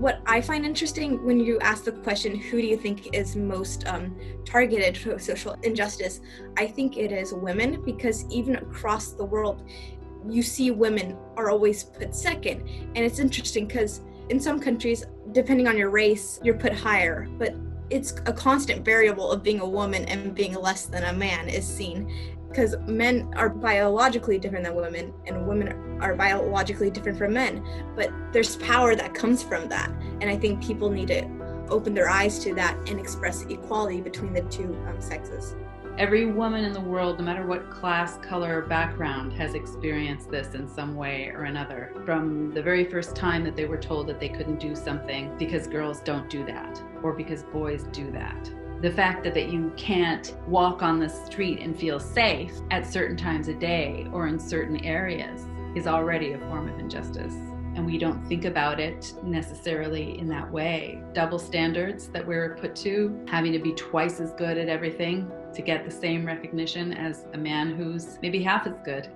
What I find interesting when you ask the question, who do you think is most targeted for social injustice? I think it is women, because even across the world, you see women are always put second. And it's interesting because in some countries, depending on your race, you're put higher, but it's a constant variable of being a woman and being less than a man is seen, because men are biologically different than women and women are biologically different from men, but there's power that comes from that. And I think people need to open their eyes to that and express equality between the two sexes. Every woman in the world, no matter what class, color, or background, has experienced this in some way or another. From the very first time that they were told that they couldn't do something because girls don't do that, or because boys do that. The fact that you can't walk on the street and feel safe at certain times of day or in certain areas is already a form of injustice. And we don't think about it necessarily in that way. Double standards that we're put to, having to be twice as good at everything to get the same recognition as a man who's maybe half as good.